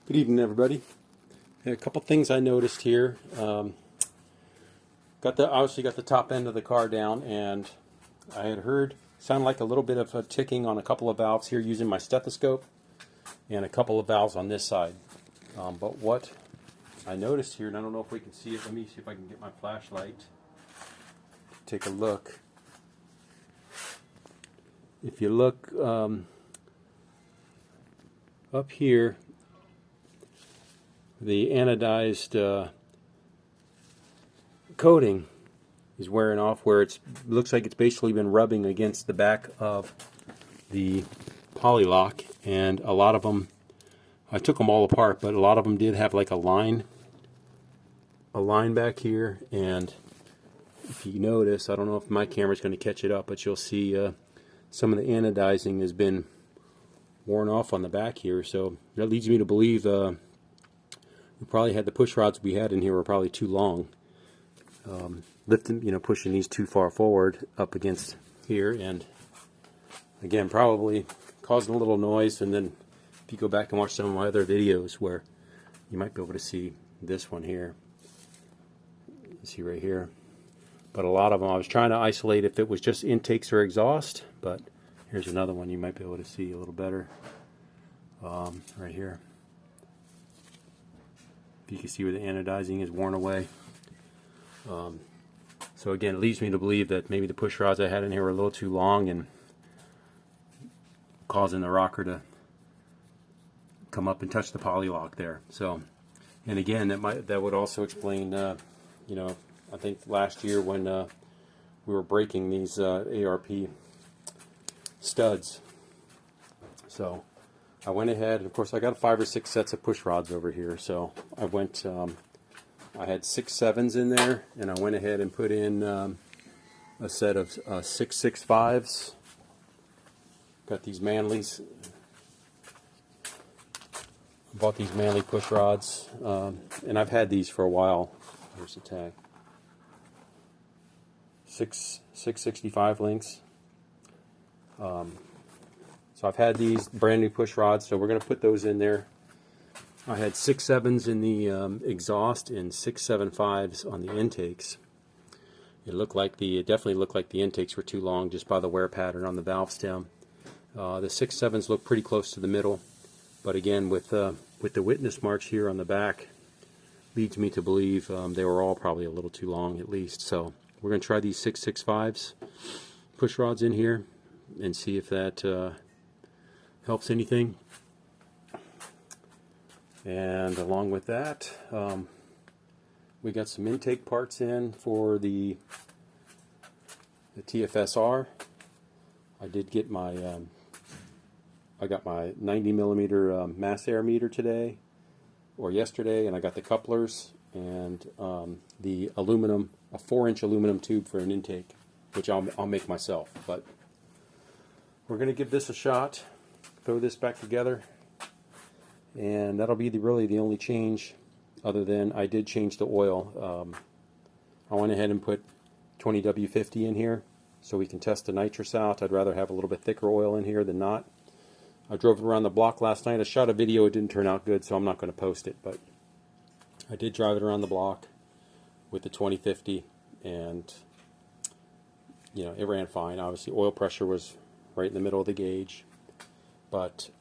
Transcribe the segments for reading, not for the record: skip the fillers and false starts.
Good evening, everybody. A couple things I noticed here. Obviously got the top end of the car down, and I had heard sound like a little bit of a ticking on a couple of valves here using my stethoscope, and a couple of valves on this side. But what I noticed here, and I don't know if we can see it. Let me see if I can get my flashlight. Take a look. If you look up here, the anodized coating is wearing off, where it looks like it's basically been rubbing against the back of the polylock, and a lot of them, I took them all apart, but a lot of them did have like a line back here. And if you notice, I don't know if my camera's going to catch it up, but you'll see some of the anodizing has been worn off on the back here. So that leads me to believe we probably had the push rods we had in here were probably too long. Lifting, pushing these too far forward up against here, and again, probably causing a little noise. And then if you go back and watch some of my other videos, where you might be able to see this one here, you see right here. But a lot of them, I was trying to isolate if it was just intakes or exhaust, but here's another one you might be able to see a little better, right here. You can see where the anodizing is worn away. So again, it leads me to believe that maybe the push rods I had in here were a little too long and causing the rocker to come up and touch the polylock there. So, and again, that would also explain, I think last year when we were breaking these ARP studs. So I went ahead, and of course I got 5 or 6 sets of push rods over here. So I went, I had 6 7s in there, and I went ahead and put in a set of 6 6.5s. Got these Manleys. Bought these Manley push rods, and I've had these for a while. Here's the tag. 665 links. So I've had these brand new push rods, so we're going to put those in there. I had 6 7s in the exhaust and 6 7.5s on the intakes. It definitely looked like the intakes were too long just by the wear pattern on the valve stem. The 6 7s look pretty close to the middle, but again, with the witness marks here on the back, leads me to believe they were all probably a little too long at least. So we're going to try these 6 6.5s push rods in here and see if that helps anything. And along with that, we got some intake parts in for the TFSR. I did get my I got my 90 millimeter mass air meter today, or yesterday, and I got the couplers and the aluminum, a 4-inch aluminum tube for an intake, which I'll make myself. But we're going to give this a shot, throw this back together, and that'll be really the only change, other than I did change the oil. I went ahead and put 20W50 in here so we can test the nitrous out. I'd rather have a little bit thicker oil in here than not. I drove it around the block last night. I shot a video. It didn't turn out good, so I'm not going to post it. But I did drive it around the block with the 2050, and it ran fine. Obviously, oil pressure was right in the middle of the gauge. But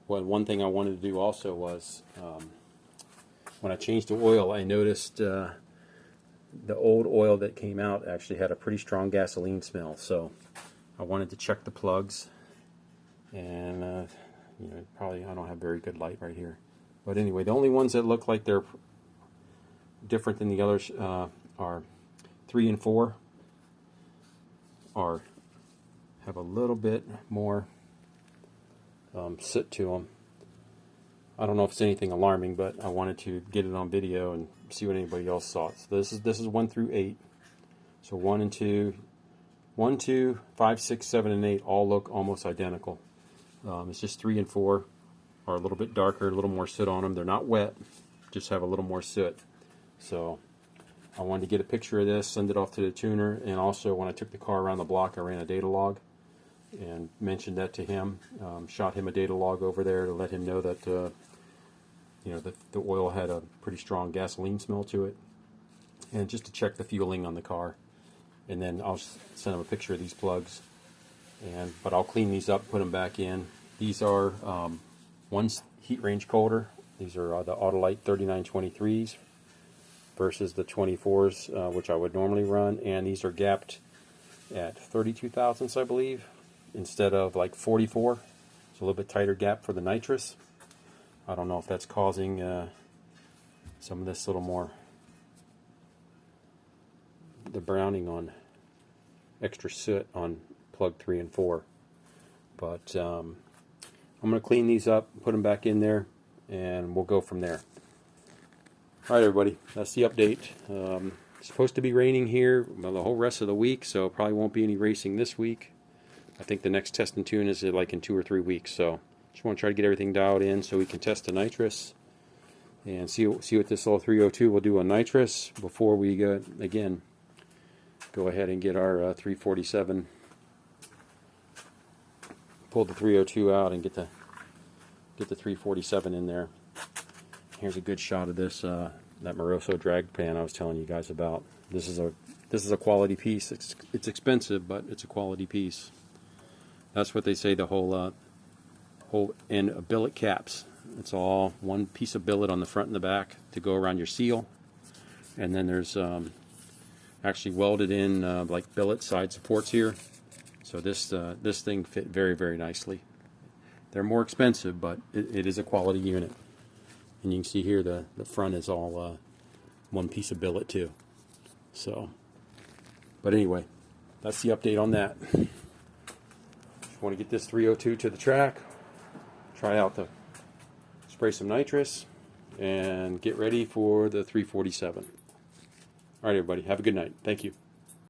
one thing I wanted to do also was, when I changed the oil, I noticed the old oil that came out actually had a pretty strong gasoline smell. So I wanted to check the plugs, and probably I don't have very good light right here. But anyway, the only ones that look like they're different than the others are 3 and 4. Have a little bit more sit to them. I don't know if it's anything alarming, but I wanted to get it on video and see what anybody else saw. So this is 1 through 8. So 1 and 2, 1, 2, 5, 6, 7, and 8 all look almost identical. It's just 3 and 4 are a little bit darker, a little more soot on them. They're not wet, just have a little more soot. So I wanted to get a picture of this, send it off to the tuner, and also when I took the car around the block, I ran a data log and mentioned that to him. Shot him a data log over there to let him know that you know, the oil had a pretty strong gasoline smell to it. And just to check the fueling on the car. And then I'll send them a picture of these plugs. But I'll clean these up, put them back in. These are one's heat range colder. These are the Autolite 3923s versus the 24s, which I would normally run. And these are gapped at 32 thousandths, I believe, instead of like 44. It's a little bit tighter gap for the nitrous. I don't know if that's causing some of this little more, the browning on extra soot on plug 3 and 4. But I'm going to clean these up, put them back in there, and we'll go from there. Alright everybody, that's the update. It's supposed to be raining here the whole rest of the week, so probably won't be any racing this week. I think the next test and tune is like in 2 or 3 weeks, so just want to try to get everything dialed in so we can test the nitrous and see what this little 302 will do on nitrous before we go ahead and get our 347, pull the 302 out and get the 347 in there. Here's a good shot of this that Moroso drag pan I was telling you guys about. This is a quality piece. It's expensive, but it's a quality piece. That's what they say. The whole and billet caps. It's all one piece of billet on the front and the back to go around your seal, and then there's actually welded in like billet side supports here. So this thing fit very, very nicely. They're more expensive, but it is a quality unit. And you can see here the front is all one piece of billet too. So, but anyway, that's the update on that. Just want to get this 302 to the track, try out spray some nitrous, and get ready for the 347. All right, everybody, have a good night. Thank you.